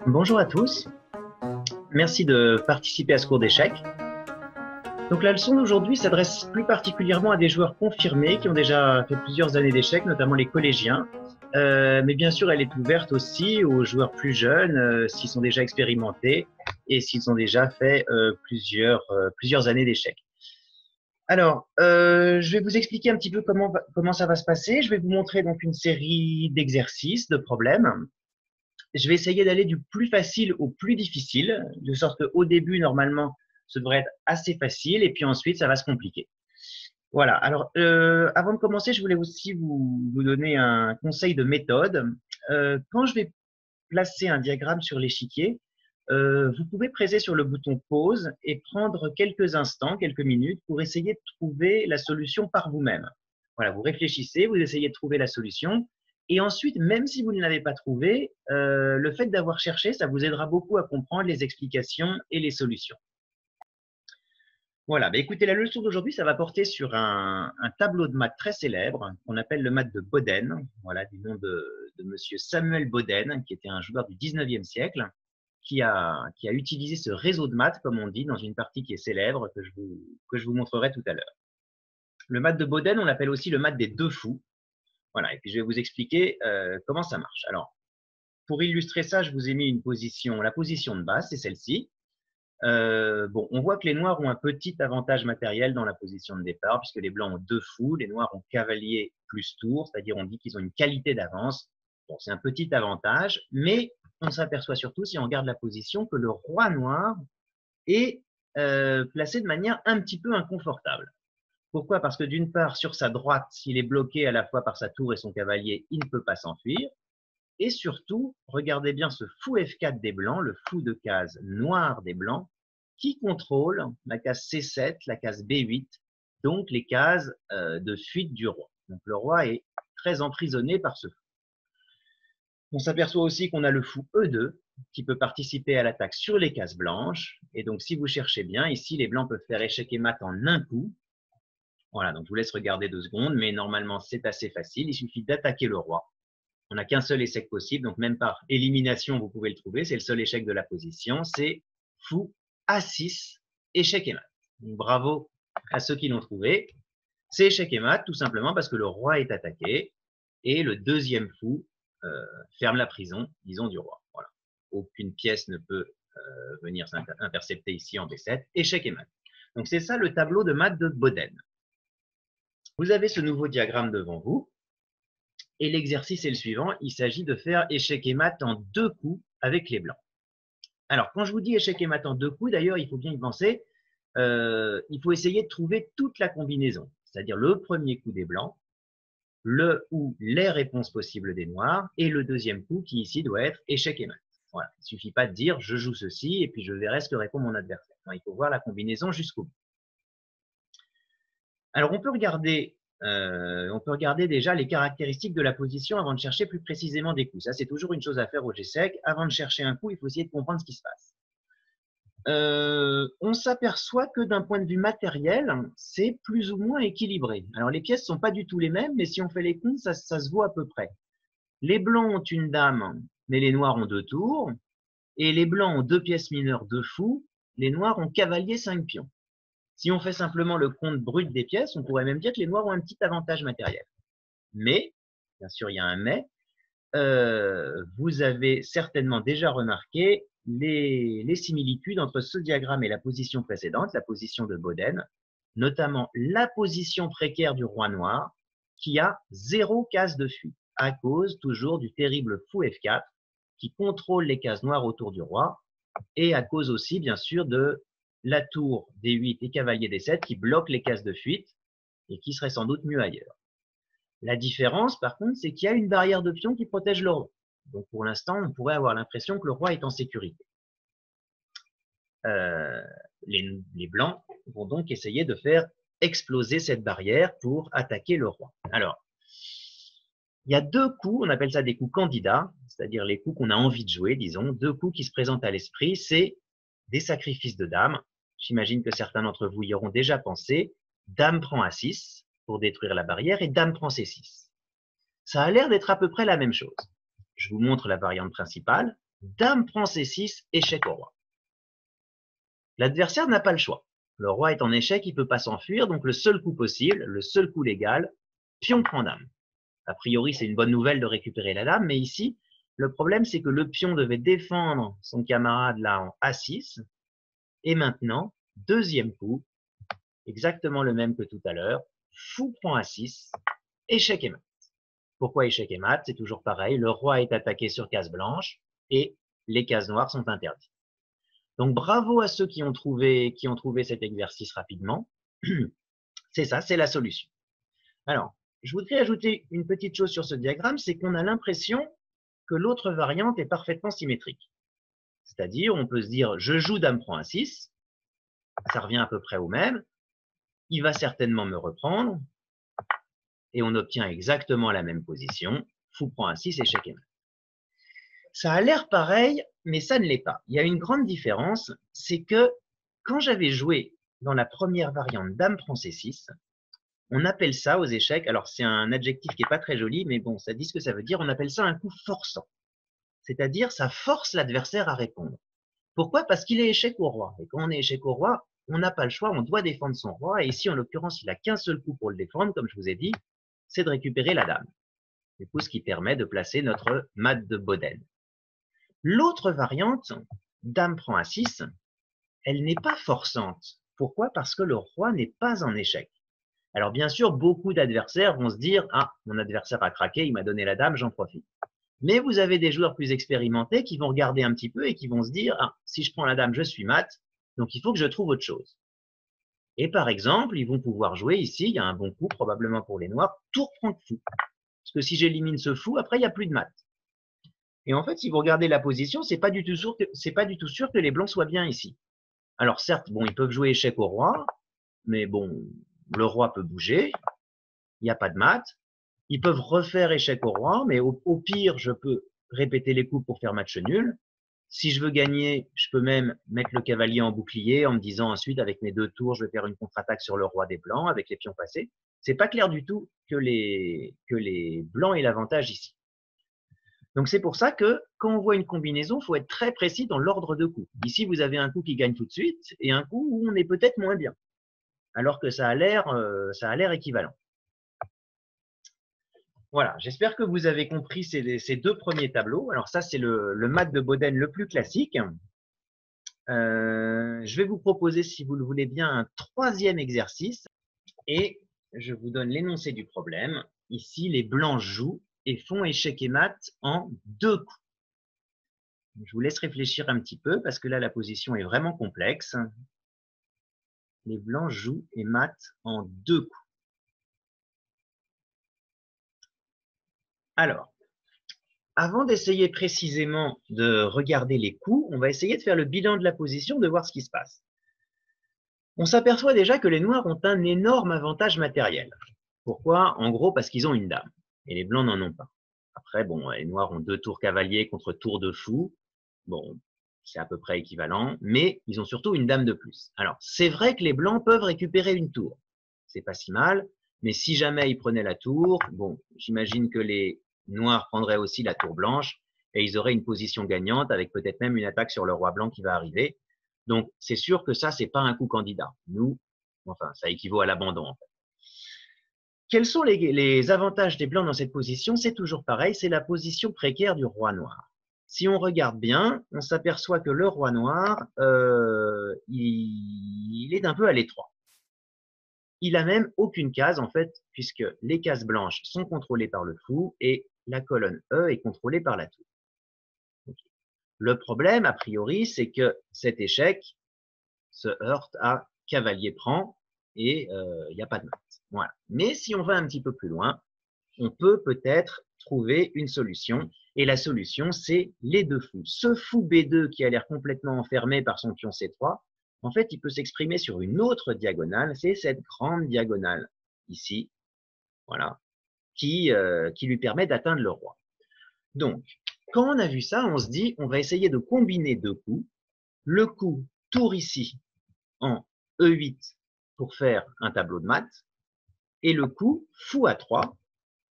Bonjour à tous, merci de participer à ce cours d'échecs. Donc la leçon d'aujourd'hui s'adresse plus particulièrement à des joueurs confirmés qui ont déjà fait plusieurs années d'échecs, notamment les collégiens. Mais bien sûr, elle est ouverte aussi aux joueurs plus jeunes, s'ils sont déjà expérimentés et s'ils ont déjà fait plusieurs années d'échecs. Alors, je vais vous expliquer un petit peu comment ça va se passer. Je vais vous montrer donc une série d'exercices, de problèmes. Je vais essayer d'aller du plus facile au plus difficile, de sorte qu'au début, normalement, ça devrait être assez facile, et puis ensuite, ça va se compliquer. Voilà. Alors, avant de commencer, je voulais aussi vous donner un conseil de méthode. Quand je vais placer un diagramme sur l'échiquier, vous pouvez presser sur le bouton pause et prendre quelques instants, quelques minutes, pour essayer de trouver la solution par vous-même. Voilà, vous réfléchissez, vous essayez de trouver la solution, et ensuite, même si vous ne l'avez pas trouvée, le fait d'avoir cherché, ça vous aidera beaucoup à comprendre les explications et les solutions. Voilà, bah écoutez, la leçon d'aujourd'hui, ça va porter sur un tableau de maths très célèbre qu'on appelle le maths de Boden, voilà, du nom de monsieur Samuel Boden, qui était un joueur du 19e siècle, qui a utilisé ce réseau de maths, comme on dit, dans une partie qui est célèbre, que je vous montrerai tout à l'heure. Le maths de Boden, on l'appelle aussi le maths des deux fous. Voilà, et puis je vais vous expliquer comment ça marche. Alors, pour illustrer ça, je vous ai mis une position, la position de base, c'est celle-ci. Bon, on voit que les noirs ont un petit avantage matériel dans la position de départ, puisque les blancs ont deux fous, les noirs ont cavalier plus tour, c'est-à-dire on dit qu'ils ont une qualité d'avance. Bon, c'est un petit avantage, mais on s'aperçoit surtout, si on regarde la position, que le roi noir est placé de manière un petit peu inconfortable. Pourquoi? Parce que d'une part, sur sa droite, s'il est bloqué à la fois par sa tour et son cavalier, il ne peut pas s'enfuir. Et surtout, regardez bien ce fou F4 des blancs, le fou de case noire des blancs, qui contrôle la case C7, la case B8, donc les cases de fuite du roi. Donc le roi est très emprisonné par ce fou. On s'aperçoit aussi qu'on a le fou E2 qui peut participer à l'attaque sur les cases blanches. Et donc si vous cherchez bien, ici les blancs peuvent faire échec et mat en un coup. Voilà, donc je vous laisse regarder 2 secondes, mais normalement c'est assez facile, il suffit d'attaquer le roi. On n'a qu'un seul échec possible, donc même par élimination, vous pouvez le trouver. C'est le seul échec de la position. C'est fou A6, échec et mat. Donc, bravo à ceux qui l'ont trouvé. C'est échec et mat, tout simplement parce que le roi est attaqué et le deuxième fou ferme la prison, disons, du roi. Voilà. Aucune pièce ne peut venir intercepter ici en B7. Échec et mat. Donc, c'est ça le tableau de maths de Boden. Vous avez ce nouveau diagramme devant vous. Et l'exercice est le suivant, il s'agit de faire échec et mat en 2 coups avec les blancs. Alors, quand je vous dis échec et mat en 2 coups, d'ailleurs, il faut bien y penser, il faut essayer de trouver toute la combinaison, c'est-à-dire le premier coup des blancs, le ou les réponses possibles des noirs, et le deuxième coup qui ici doit être échec et mat. Voilà. Il ne suffit pas de dire je joue ceci et puis je verrai ce que répond mon adversaire. Non, il faut voir la combinaison jusqu'au bout. Alors, on peut regarder déjà les caractéristiques de la position avant de chercher plus précisément des coups. Ça, c'est toujours une chose à faire au G-Sec. Avant de chercher un coup, il faut essayer de comprendre ce qui se passe. On s'aperçoit que d'un point de vue matériel, c'est plus ou moins équilibré. Alors, les pièces ne sont pas du tout les mêmes, mais si on fait les comptes, ça se voit à peu près. Les blancs ont une dame, mais les noirs ont 2 tours. Et les blancs ont 2 pièces mineures, 2 fous. Les noirs ont cavalier, 5 pions. Si on fait simplement le compte brut des pièces, on pourrait même dire que les noirs ont un petit avantage matériel. Mais, bien sûr, il y a un mais, vous avez certainement déjà remarqué les similitudes entre ce diagramme et la position précédente, la position de Boden, notamment la position précaire du roi noir, qui a 0 case de fuite, à cause toujours du terrible fou F4, qui contrôle les cases noires autour du roi, et à cause aussi, bien sûr, de la tour D8 et cavalier D7 qui bloquent les cases de fuite et qui serait sans doute mieux ailleurs. La différence, par contre, c'est qu'il y a une barrière de pions qui protège le roi. Donc, pour l'instant, on pourrait avoir l'impression que le roi est en sécurité. Les blancs vont donc essayer de faire exploser cette barrière pour attaquer le roi. Alors, il y a 2 coups, on appelle ça des coups candidats, c'est-à-dire les coups qu'on a envie de jouer, disons. 2 coups qui se présentent à l'esprit, c'est des sacrifices de dames. J'imagine que certains d'entre vous y auront déjà pensé. Dame prend A6 pour détruire la barrière et dame prend C6. Ça a l'air d'être à peu près la même chose. Je vous montre la variante principale. Dame prend C6, échec au roi. L'adversaire n'a pas le choix. Le roi est en échec, il ne peut pas s'enfuir, donc le seul coup possible, le seul coup légal, pion prend dame. A priori, c'est une bonne nouvelle de récupérer la dame, mais ici, le problème, c'est que le pion devait défendre son camarade là en A6, et maintenant, deuxième coup, exactement le même que tout à l'heure, fou prend A6, échec et mat. Pourquoi échec et mat? C'est toujours pareil, le roi est attaqué sur case blanche, et les cases noires sont interdites. Donc bravo à ceux qui ont trouvé cet exercice rapidement. C'est ça, c'est la solution. Alors, je voudrais ajouter une petite chose sur ce diagramme, c'est qu'on a l'impression que l'autre variante est parfaitement symétrique. C'est-à-dire, on peut se dire, je joue dame prend A6, ça revient à peu près au même, il va certainement me reprendre, et on obtient exactement la même position, fou prend A6, échec et mat. Ça a l'air pareil, mais ça ne l'est pas. Il y a une grande différence, c'est que quand j'avais joué dans la première variante dame prend C6, on appelle ça aux échecs, alors c'est un adjectif qui n'est pas très joli, mais bon, ça dit ce que ça veut dire, on appelle ça un coup forçant. C'est-à-dire, ça force l'adversaire à répondre. Pourquoi? Parce qu'il est échec au roi. Et quand on est échec au roi, on n'a pas le choix, on doit défendre son roi. Et ici, en l'occurrence, il n'a qu'un seul coup pour le défendre, comme je vous ai dit, c'est de récupérer la dame. Du coup, ce qui permet de placer notre mat de Boden. L'autre variante, dame prend A6, elle n'est pas forçante. Pourquoi? Parce que le roi n'est pas en échec. Alors bien sûr, beaucoup d'adversaires vont se dire « Ah, mon adversaire a craqué, il m'a donné la dame, j'en profite. » Mais vous avez des joueurs plus expérimentés qui vont regarder un petit peu et qui vont se dire « Ah, si je prends la dame, je suis mat, donc il faut que je trouve autre chose. » Et par exemple, ils vont pouvoir jouer ici, il y a un bon coup probablement pour les noirs, tour prend fou. Parce que si j'élimine ce fou, après il n'y a plus de mat. Et en fait, si vous regardez la position, c'est pas du tout sûr que les blancs soient bien ici. Alors certes, bon, ils peuvent jouer échec au roi, mais bon, le roi peut bouger, il n'y a pas de mat. Ils peuvent refaire échec au roi, mais au pire, je peux répéter les coups pour faire match nul. Si je veux gagner, je peux même mettre le cavalier en bouclier en me disant ensuite, avec mes 2 tours, je vais faire une contre-attaque sur le roi des blancs avec les pions passés. C'est pas clair du tout que les blancs aient l'avantage ici. Donc c'est pour ça que quand on voit une combinaison, il faut être très précis dans l'ordre de coups. Ici, vous avez un coup qui gagne tout de suite et un coup où on est peut-être moins bien, alors que ça a l'air équivalent. Voilà, j'espère que vous avez compris ces 2 premiers tableaux. Alors ça, c'est le mat de Boden le plus classique. Je vais vous proposer, si vous le voulez bien, un 3e exercice et je vous donne l'énoncé du problème. Ici, les blancs jouent et font échec et mat en 2 coups. Je vous laisse réfléchir un petit peu parce que là, la position est vraiment complexe. Les blancs jouent et matent en 2 coups. Alors, avant d'essayer précisément de regarder les coups, on va essayer de faire le bilan de la position, de voir ce qui se passe. On s'aperçoit déjà que les noirs ont un énorme avantage matériel. Pourquoi? En gros, parce qu'ils ont une dame. Et les blancs n'en ont pas. Après, bon, les noirs ont 2 tours cavalier contre tour de fou. Bon, c'est à peu près équivalent. Mais ils ont surtout une dame de plus. Alors, c'est vrai que les blancs peuvent récupérer une tour. C'est pas si mal. Mais si jamais ils prenaient la tour, bon, j'imagine que les noirs prendraient aussi la tour blanche et ils auraient une position gagnante avec peut-être même une attaque sur le roi blanc qui va arriver. Donc, c'est sûr que ça, c'est pas un coup candidat. Nous, enfin, ça équivaut à l'abandon. En fait. Quels sont les avantages des blancs dans cette position? C'est toujours pareil, c'est la position précaire du roi noir. Si on regarde bien, on s'aperçoit que le roi noir, il est un peu à l'étroit. Il a même aucune case, en fait, puisque les cases blanches sont contrôlées par le fou et la colonne E est contrôlée par la tour. Okay. Le problème, a priori, c'est que cet échec se heurte à cavalier prend et il n'y a pas de mat. Voilà. Mais si on va un petit peu plus loin, on peut peut-être trouver une solution. Et la solution, c'est les 2 fous. Ce fou B2 qui a l'air complètement enfermé par son pion C3, en fait, il peut s'exprimer sur une autre diagonale. C'est cette grande diagonale ici, voilà, qui lui permet d'atteindre le roi. Donc, quand on a vu ça, on se dit, on va essayer de combiner 2 coups. Le coup tour ici en E8 pour faire un tableau de maths et le coup fou à 3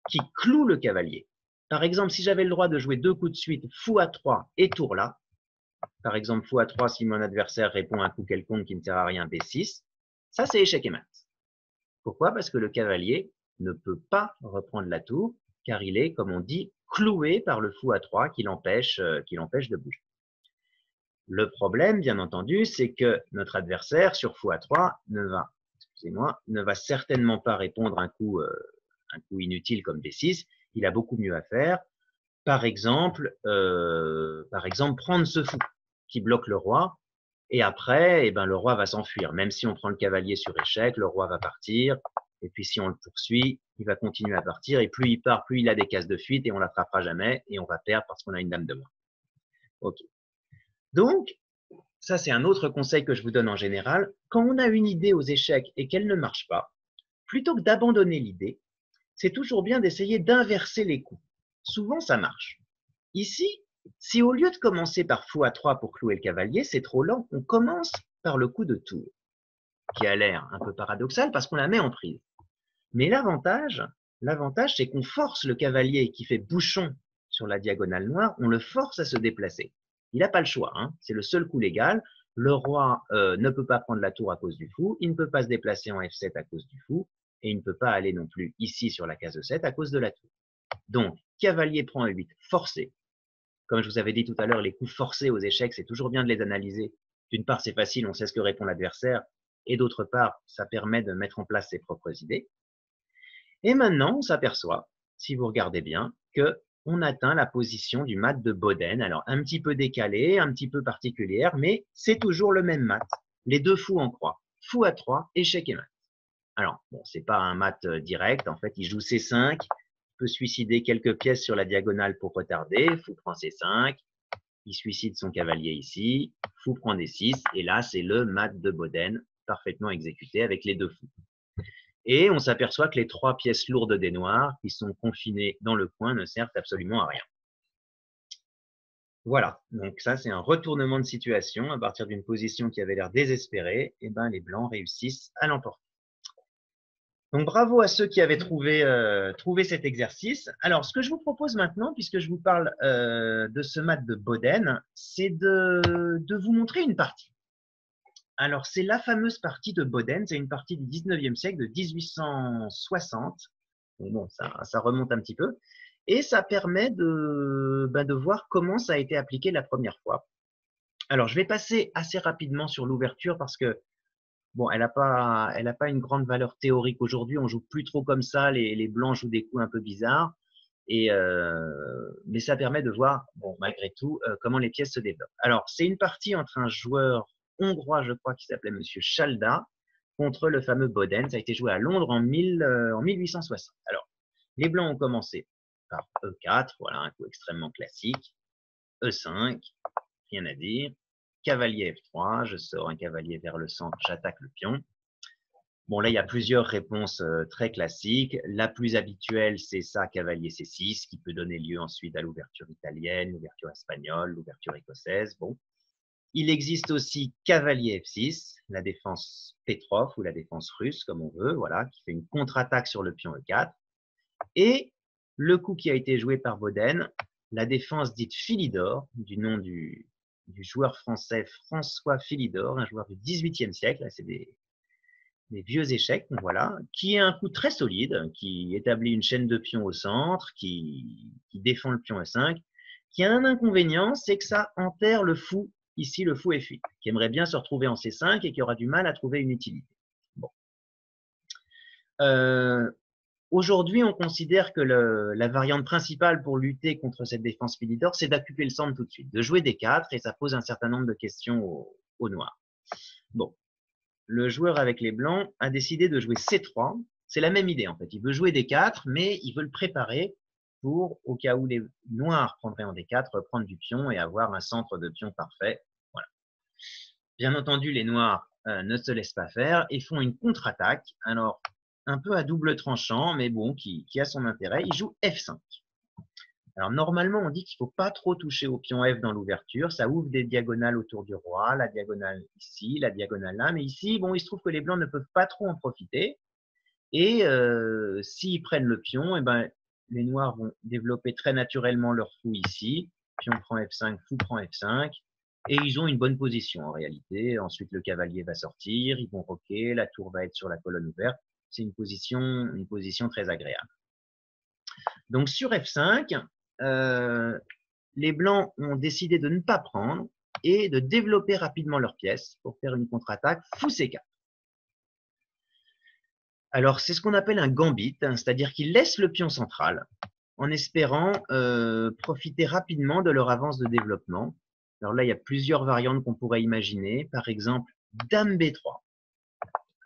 qui cloue le cavalier. Par exemple, si j'avais le droit de jouer 2 coups de suite, fou à 3 et tour là, par exemple fou à 3 si mon adversaire répond à un coup quelconque qui ne sert à rien, B6, ça c'est échec et mat. Pourquoi? Parce que le cavalier ne peut pas reprendre la tour, car il est, comme on dit, cloué par le fou à 3 qui l'empêche de bouger. Le problème, bien entendu, c'est que notre adversaire, sur fou à 3, ne va certainement pas répondre un coup inutile comme B6. Il a beaucoup mieux à faire. Par exemple, prendre ce fou qui bloque le roi. Et après, le roi va s'enfuir. Même si on prend le cavalier sur échec, le roi va partir. Et puis si on le poursuit, il va continuer à partir. Et plus il part, plus il a des cases de fuite et on l'attrapera jamais. Et on va perdre parce qu'on a une dame de moins. Ok. Donc, ça c'est un autre conseil que je vous donne en général. Quand on a une idée aux échecs et qu'elle ne marche pas, plutôt que d'abandonner l'idée, c'est toujours bien d'essayer d'inverser les coups. Souvent, ça marche. Ici, si au lieu de commencer par fou à 3 pour clouer le cavalier, c'est trop lent, on commence par le coup de tour, qui a l'air un peu paradoxal parce qu'on la met en prise. Mais l'avantage, c'est qu'on force le cavalier qui fait bouchon sur la diagonale noire, on le force à se déplacer. Il n'a pas le choix, hein. C'est le seul coup légal. Le roi ne peut pas prendre la tour à cause du fou, il ne peut pas se déplacer en F7 à cause du fou, et il ne peut pas aller non plus ici sur la case 7 à cause de la tour. Donc, cavalier prend E8, forcé. Comme je vous avais dit tout à l'heure, les coups forcés aux échecs, c'est toujours bien de les analyser. D'une part, c'est facile, on sait ce que répond l'adversaire, et d'autre part, ça permet de mettre en place ses propres idées. Et maintenant, on s'aperçoit, si vous regardez bien, que on atteint la position du mat de Boden. Alors, un petit peu décalé, un petit peu particulière, mais c'est toujours le même mat. Les deux fous en croix. Fou à 3, échec et mat. Alors, bon, c'est pas un mat direct. En fait, il joue C5, il peut suicider quelques pièces sur la diagonale pour retarder. Fou prend C5, il suicide son cavalier ici. Fou prend D6, et là, c'est le mat de Boden, parfaitement exécuté avec les deux fous. Et on s'aperçoit que les 3 pièces lourdes des noirs qui sont confinées dans le coin ne servent absolument à rien. Voilà, donc ça c'est un retournement de situation. À partir d'une position qui avait l'air désespérée, et les blancs réussissent à l'emporter. Donc bravo à ceux qui avaient trouvé cet exercice. Alors ce que je vous propose maintenant, puisque je vous parle de ce mat de Boden, c'est de vous montrer une partie. Alors, c'est la fameuse partie de Boden, c'est une partie du 19e siècle, de 1860. Bon, ça remonte un petit peu. Et ça permet de voir comment ça a été appliqué la première fois. Alors, je vais passer assez rapidement sur l'ouverture parce que, bon, elle n'a pas une grande valeur théorique aujourd'hui. On joue plus trop comme ça. Les blancs jouent des coups un peu bizarres. Mais ça permet de voir, bon, malgré tout, comment les pièces se développent. Alors, c'est une partie entre un joueur hongrois, je crois, qui s'appelait Monsieur Chalda, contre le fameux Boden. Ça a été joué à Londres en 1860. Alors, les Blancs ont commencé par E4, voilà, un coup extrêmement classique. E5, rien à dire. Cavalier F3, je sors un cavalier vers le centre, j'attaque le pion. Bon, là, il y a plusieurs réponses très classiques. La plus habituelle, c'est ça, cavalier C6, qui peut donner lieu ensuite à l'ouverture italienne, l'ouverture espagnole, l'ouverture écossaise. Bon. Il existe aussi cavalier F6, la défense Petrov ou la défense russe, comme on veut, voilà, qui fait une contre-attaque sur le pion E4. Et le coup qui a été joué par Boden, la défense dite Philidor, du nom du joueur français François Philidor, un joueur du XVIIIe siècle. C'est des vieux échecs, voilà, qui est un coup très solide, qui établit une chaîne de pions au centre, qui défend le pion E5, qui a un inconvénient, c'est que ça enterre le fou, ici le fou F8, qui aimerait bien se retrouver en C5 et qui aura du mal à trouver une utilité. Bon. Aujourd'hui, on considère que la variante principale pour lutter contre cette défense Philidor, c'est d'occuper le centre tout de suite, de jouer des 4, et ça pose un certain nombre de questions aux noirs. Bon. Le joueur avec les blancs a décidé de jouer C3. C'est la même idée en fait. Il veut jouer des 4, mais il veut le préparer pour, au cas où les noirs prendraient en D4, prendre du pion et avoir un centre de pion parfait. Voilà. Bien entendu, les noirs ne se laissent pas faire et font une contre-attaque. Alors, un peu à double tranchant, mais bon, qui a son intérêt. Ils jouent F5. Alors normalement, on dit qu'il ne faut pas trop toucher au pion F dans l'ouverture. Ça ouvre des diagonales autour du roi, la diagonale ici, la diagonale là. Mais ici, bon, il se trouve que les blancs ne peuvent pas trop en profiter. Et s'ils prennent le pion, les noirs vont développer très naturellement leur fou ici. Pion prend F5, fou prend F5. Et ils ont une bonne position en réalité. Ensuite, le cavalier va sortir, ils vont roquer, la tour va être sur la colonne ouverte. C'est une position très agréable. Donc sur F5, les blancs ont décidé de ne pas prendre et de développer rapidement leur pièce pour faire une contre-attaque fou C4. Alors c'est ce qu'on appelle un gambit, hein, c'est-à-dire qu'ils laissent le pion central en espérant profiter rapidement de leur avance de développement. Alors là, il y a plusieurs variantes qu'on pourrait imaginer. Par exemple, Dame B3.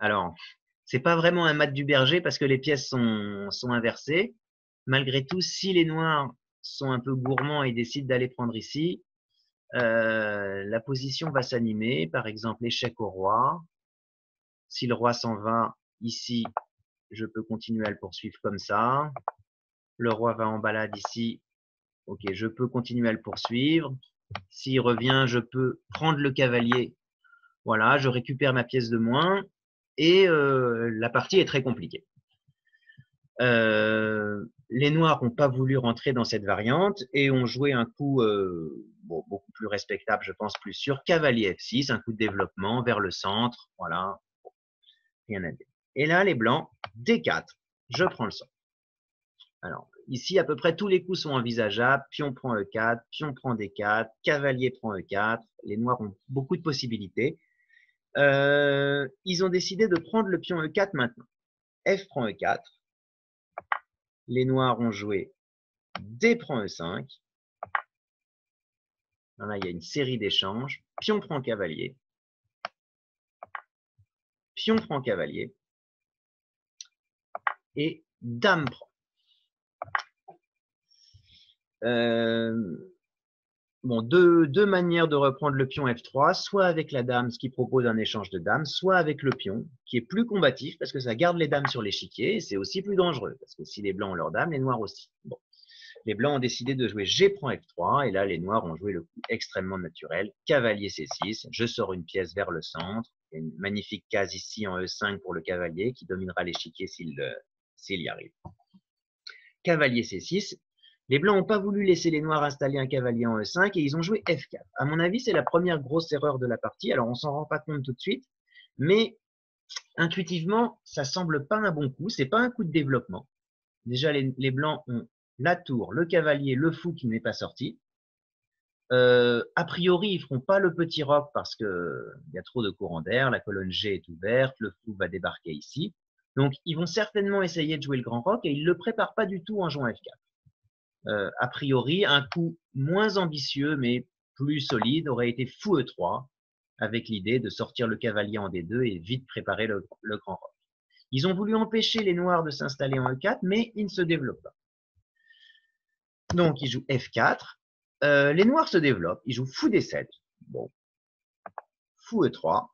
Alors, c'est pas vraiment un mat du berger parce que les pièces sont inversées. Malgré tout, si les noirs sont un peu gourmands et décident d'aller prendre ici, la position va s'animer. Par exemple, échec au roi. Si le roi s'en va ici, je peux continuer à le poursuivre comme ça. Le roi va en balade ici. Ok, je peux continuer à le poursuivre. S'il revient, je peux prendre le cavalier. Voilà, je récupère ma pièce de moins et la partie est très compliquée. Les noirs n'ont pas voulu rentrer dans cette variante et ont joué un coup beaucoup plus respectable, je pense, plus sûr. Cavalier F6, un coup de développement vers le centre. Voilà, rien à dire. Et là, les blancs, D4, je prends le centre. Alors, ici, à peu près tous les coups sont envisageables. Pion prend E4, pion prend D4, cavalier prend E4. Les noirs ont beaucoup de possibilités. Ils ont décidé de prendre le pion E4 maintenant. F prend E4. Les noirs ont joué D prend E5. Là, il y a une série d'échanges. Pion prend cavalier. Pion prend cavalier. Et dame prend. Bon, deux manières de reprendre le pion F3, soit avec la dame, ce qui propose un échange de dames, soit avec le pion, qui est plus combatif parce que ça garde les dames sur l'échiquier et c'est aussi plus dangereux parce que si les blancs ont leurs dames, les noirs aussi. Bon. Les blancs ont décidé de jouer G prend F3 et là, les noirs ont joué le coup extrêmement naturel. Cavalier C6, je sors une pièce vers le centre. Il y a une magnifique case ici en E5 pour le cavalier qui dominera l'échiquier s'il y arrive. Cavalier C6. Les blancs n'ont pas voulu laisser les noirs installer un cavalier en E5 et ils ont joué F4. À mon avis, c'est la première grosse erreur de la partie. Alors, on s'en rend pas compte tout de suite, mais intuitivement, ça semble pas un bon coup. C'est pas un coup de développement. Déjà, les blancs ont la tour, le cavalier, le fou qui n'est pas sorti. A priori, ils feront pas le petit roc parce que il y a trop de courant d'air. La colonne G est ouverte, le fou va débarquer ici. Donc, ils vont certainement essayer de jouer le grand roc et ils le préparent pas du tout en jouant F4. A priori, un coup moins ambitieux mais plus solide aurait été fou E3 avec l'idée de sortir le cavalier en D2 et vite préparer le grand roc. Ils ont voulu empêcher les noirs de s'installer en E4 mais ils ne se développent pas. Donc ils jouent F4. Les noirs se développent, ils jouent fou D7. Bon, fou E3.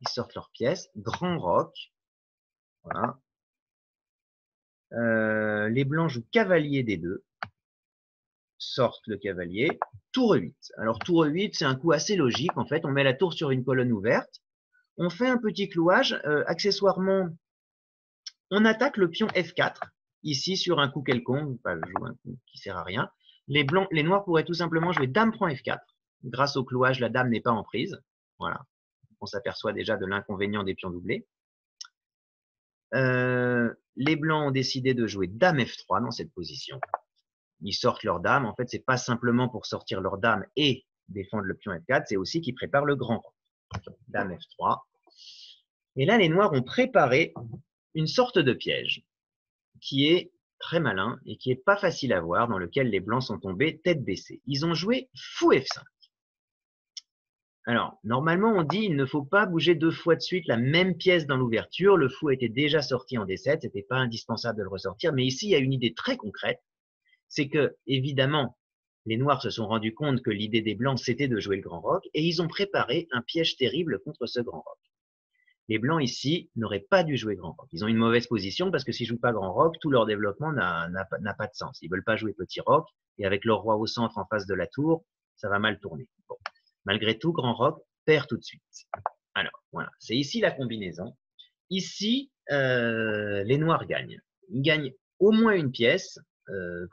Ils sortent leur pièce, grand roc. Voilà. Les blancs jouent cavalier D2, sortent le cavalier, tour E8. Alors tour E8, c'est un coup assez logique. En fait, on met la tour sur une colonne ouverte. On fait un petit clouage. Accessoirement, on attaque le pion F4, ici sur un coup quelconque. Enfin, je joue un coup qui sert à rien. Les noirs pourraient tout simplement jouer dame prend F4. Grâce au clouage, la dame n'est pas en prise. Voilà. On s'aperçoit déjà de l'inconvénient des pions doublés. Les blancs ont décidé de jouer dame F3 dans cette position. Ils sortent leur dame. En fait, c'est pas simplement pour sortir leur dame et défendre le pion F4, c'est aussi qu'ils préparent le grand roc. Dame F3. Et là, les noirs ont préparé une sorte de piège qui est très malin et qui est pas facile à voir, dans lequel les blancs sont tombés tête baissée. Ils ont joué fou F5. Alors, normalement, on dit il ne faut pas bouger deux fois de suite la même pièce dans l'ouverture. Le fou était déjà sorti en D7, c'était pas indispensable de le ressortir. Mais ici, il y a une idée très concrète. C'est que, évidemment, les noirs se sont rendus compte que l'idée des blancs, c'était de jouer le grand roc, et ils ont préparé un piège terrible contre ce grand roc. Les blancs, ici, n'auraient pas dû jouer grand roc. Ils ont une mauvaise position parce que s'ils jouent pas grand roc, tout leur développement n'a pas de sens. Ils veulent pas jouer petit roc, et avec leur roi au centre en face de la tour, ça va mal tourner. Bon. Malgré tout, grand roc perd tout de suite. Alors, voilà, c'est ici la combinaison. Ici, les noirs gagnent. Ils gagnent au moins une pièce,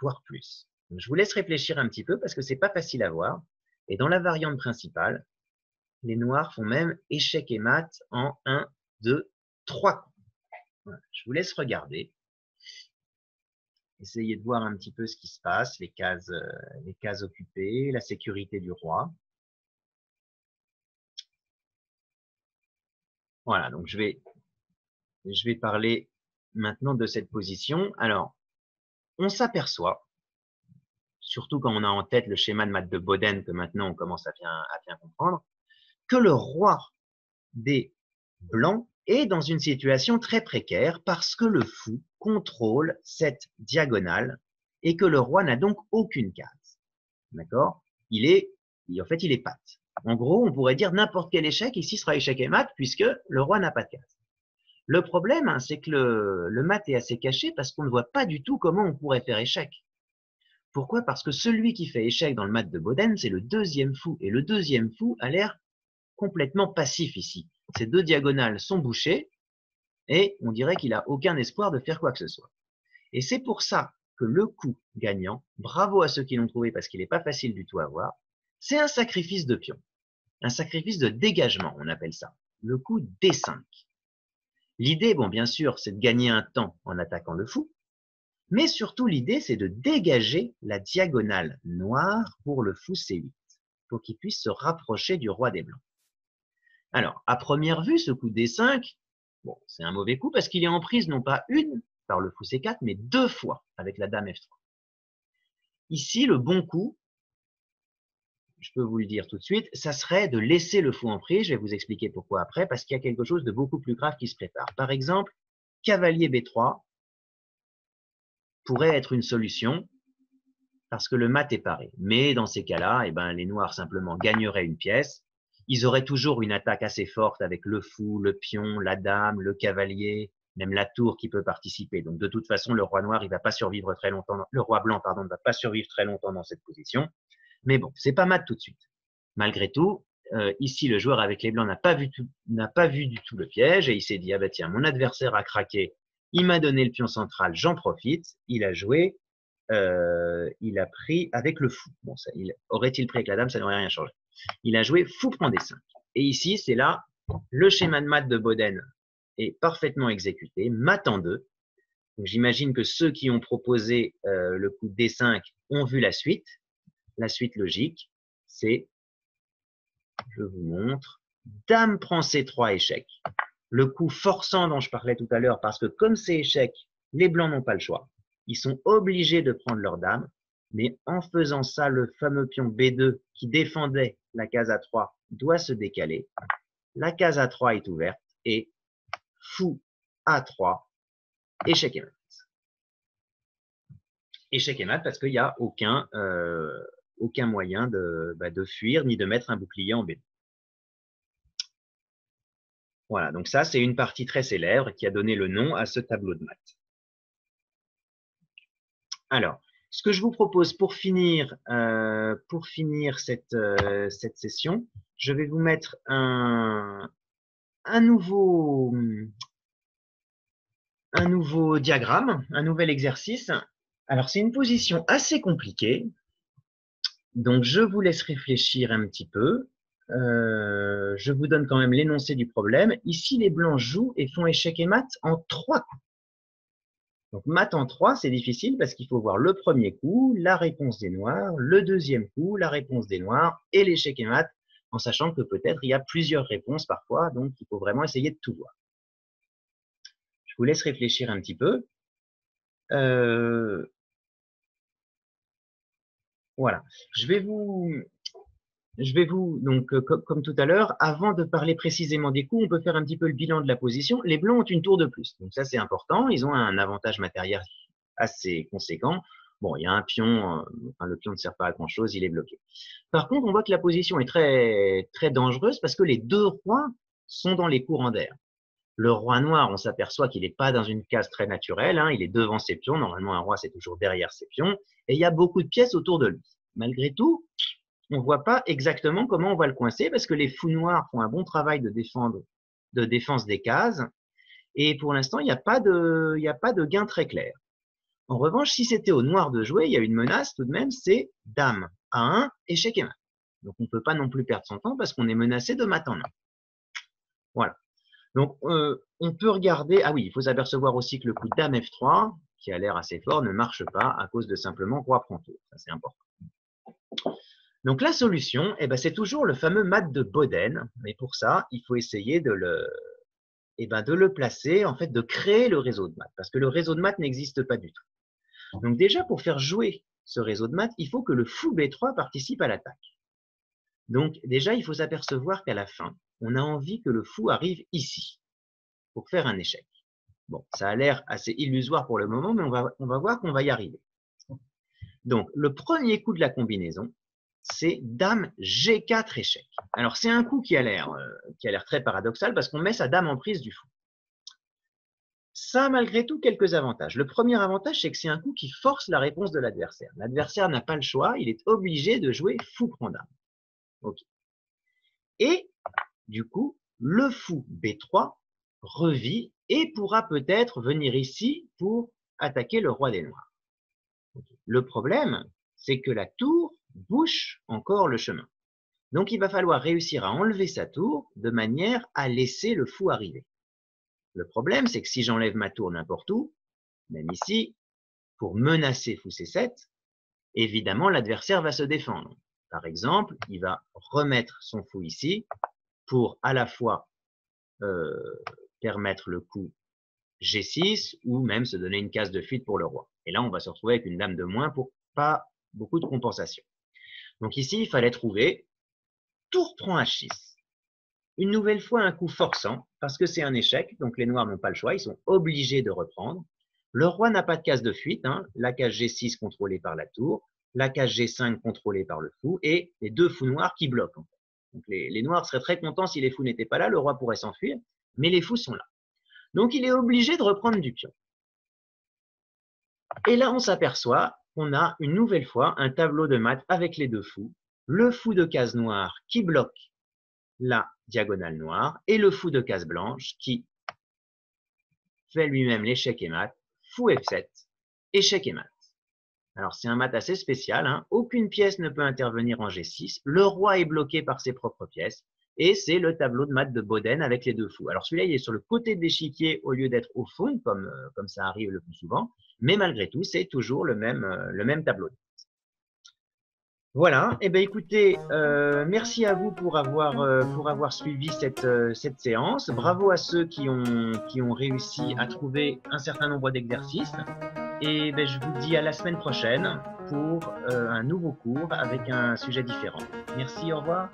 voire plus. Donc, je vous laisse réfléchir un petit peu parce que c'est pas facile à voir. Et dans la variante principale, les noirs font même échec et mat en 1, 2, 3 coups. Voilà. Je vous laisse regarder. Essayez de voir un petit peu ce qui se passe, les cases occupées, la sécurité du roi. Voilà, donc je vais parler maintenant de cette position. Alors, on s'aperçoit, surtout quand on a en tête le schéma de mat de Boden que maintenant on commence à bien comprendre, que le roi des Blancs est dans une situation très précaire parce que le fou contrôle cette diagonale et que le roi n'a donc aucune case. D'accord? En fait, il est patte. En gros, on pourrait dire n'importe quel échec, ici sera échec et mat puisque le roi n'a pas de case. Le problème, hein, c'est que le mat est assez caché parce qu'on ne voit pas du tout comment on pourrait faire échec. Pourquoi? Parce que celui qui fait échec dans le mat de Boden, c'est le deuxième fou. Et le deuxième fou a l'air complètement passif ici. Ces deux diagonales sont bouchées et on dirait qu'il n'a aucun espoir de faire quoi que ce soit. Et c'est pour ça que le coup gagnant, bravo à ceux qui l'ont trouvé parce qu'il n'est pas facile du tout à voir, c'est un sacrifice de pion. Un sacrifice de dégagement, on appelle ça. Le coup D5. L'idée, bon, bien sûr, c'est de gagner un temps en attaquant le fou, mais surtout l'idée, c'est de dégager la diagonale noire pour le fou C8, pour qu'il puisse se rapprocher du roi des Blancs. Alors, à première vue, ce coup D5, bon, c'est un mauvais coup parce qu'il est en prise non pas une par le fou C4, mais deux fois avec la dame F3. Ici, le bon coup, je peux vous le dire tout de suite, ça serait de laisser le fou en prise. Je vais vous expliquer pourquoi après, parce qu'il y a quelque chose de beaucoup plus grave qui se prépare. Par exemple, cavalier B3 pourrait être une solution parce que le mat est paré. Mais dans ces cas-là, eh ben, les noirs simplement gagneraient une pièce. Ils auraient toujours une attaque assez forte avec le fou, le pion, la dame, le cavalier, même la tour qui peut participer. Donc de toute façon, le roi noir, il va pas survivre très longtemps. Le roi blanc, pardon, ne va pas survivre très longtemps dans cette position. Mais bon, c'est pas mat tout de suite. Malgré tout, ici, le joueur avec les blancs n'a pas vu du tout le piège et il s'est dit, ah bah tiens, mon adversaire a craqué, il m'a donné le pion central, j'en profite. Il a joué, il a pris avec le fou. Bon, aurait-il pris avec la dame, ça n'aurait rien changé. Il a joué fou prend D5. Et ici, c'est là, le schéma de mat de Boden est parfaitement exécuté, mat en 2. J'imagine que ceux qui ont proposé le coup de D5 ont vu la suite. La suite logique, c'est, je vous montre, dame prend C3 échec. Le coup forçant dont je parlais tout à l'heure, parce que comme c'est échec, les blancs n'ont pas le choix. Ils sont obligés de prendre leur dame, mais en faisant ça, le fameux pion B2 qui défendait la case A3 doit se décaler. La case A3 est ouverte et fou A3, échec et mat. Échec et mat parce qu'il n'y a aucun moyen de fuir ni de mettre un bouclier en B2. Voilà, donc ça, c'est une partie très célèbre qui a donné le nom à ce tableau de maths. Alors, ce que je vous propose pour finir cette session, je vais vous mettre un nouveau diagramme, un nouvel exercice. Alors, c'est une position assez compliquée, donc je vous laisse réfléchir un petit peu. Je vous donne quand même l'énoncé du problème. Ici, les blancs jouent et font échec et mat en 3 coups. Donc, mat en 3, c'est difficile parce qu'il faut voir le premier coup, la réponse des noirs, le deuxième coup, la réponse des noirs et l'échec et mat, en sachant que peut-être il y a plusieurs réponses parfois, donc il faut vraiment essayer de tout voir. Je vous laisse réfléchir un petit peu. Voilà. Je vais vous, donc, comme tout à l'heure, avant de parler précisément des coups, on peut faire un petit peu le bilan de la position. Les blancs ont une tour de plus. Donc ça, c'est important. Ils ont un avantage matériel assez conséquent. Bon, il y a un pion, enfin, le pion ne sert pas à grand chose, il est bloqué. Par contre, on voit que la position est très, très dangereuse parce que les deux rois sont dans les courants d'air. Le roi noir, on s'aperçoit qu'il n'est pas dans une case très naturelle, hein, il est devant ses pions. Normalement, un roi, c'est toujours derrière ses pions. Et il y a beaucoup de pièces autour de lui. Malgré tout, on ne voit pas exactement comment on va le coincer parce que les fous noirs font un bon travail de défense des cases. Et pour l'instant, il n'y a pas de gain très clair. En revanche, si c'était au noir de jouer, il y a une menace tout de même, c'est dame à 1, échec et mat. Donc on ne peut pas non plus perdre son temps parce qu'on est menacé de mat en 1. Voilà. Donc on peut regarder, ah oui, il faut s'apercevoir aussi que le coup dame F3, qui a l'air assez fort, ne marche pas à cause de simplement roi prend tour. Ça c'est important. Donc la solution, eh ben, c'est toujours le fameux mat de Boden, mais pour ça, il faut essayer de le placer, en fait, de créer le réseau de maths, parce que le réseau de maths n'existe pas du tout. Donc déjà, pour faire jouer ce réseau de maths, il faut que le fou B3 participe à l'attaque. Donc déjà, il faut s'apercevoir qu'à la fin, on a envie que le fou arrive ici, pour faire un échec. Bon, ça a l'air assez illusoire pour le moment, mais on va voir qu'on va y arriver. Donc, le premier coup de la combinaison, c'est dame G4 échec. Alors, c'est un coup qui a l'air très paradoxal parce qu'on met sa dame en prise du fou. Ça a malgré tout quelques avantages. Le premier avantage, c'est que c'est un coup qui force la réponse de l'adversaire. L'adversaire n'a pas le choix, il est obligé de jouer fou prend dame. Okay. Et du coup, le fou B3 revit et pourra peut-être venir ici pour attaquer le roi des noirs. Okay. Le problème, c'est que la tour bouche encore le chemin. Donc, il va falloir réussir à enlever sa tour de manière à laisser le fou arriver. Le problème, c'est que si j'enlève ma tour n'importe où, même ici, pour menacer fou C7, évidemment, l'adversaire va se défendre. Par exemple, il va remettre son fou ici pour à la fois permettre le coup G6 ou même se donner une case de fuite pour le roi. Et là, on va se retrouver avec une dame de moins pour pas beaucoup de compensation. Donc ici, il fallait trouver tour prend H6. Une nouvelle fois, un coup forçant, parce que c'est un échec, donc les noirs n'ont pas le choix, ils sont obligés de reprendre. Le roi n'a pas de case de fuite, hein, la case G6 contrôlée par la tour, la case G5 contrôlée par le fou, et les deux fous noirs qui bloquent. En fait. Donc les noirs seraient très contents si les fous n'étaient pas là, le roi pourrait s'enfuir, mais les fous sont là. Donc il est obligé de reprendre du pion. Et là, on s'aperçoit qu'on a une nouvelle fois un tableau de maths avec les deux fous, le fou de case noire qui bloque la diagonale noire et le fou de case blanche qui fait lui-même l'échec et mat, fou F7, échec et mat. Alors c'est un mat assez spécial, hein. Aucune pièce ne peut intervenir en G6, le roi est bloqué par ses propres pièces et c'est le tableau de maths de Boden avec les deux fous. Alors celui-là il est sur le côté de l'échiquier au lieu d'être au fond comme ça arrive le plus souvent, mais malgré tout c'est toujours le même tableau. Voilà, eh bien écoutez, merci à vous pour avoir suivi cette séance. Bravo à ceux qui ont réussi à trouver un certain nombre d'exercices. Et ben, je vous dis à la semaine prochaine pour un nouveau cours avec un sujet différent. Merci, au revoir.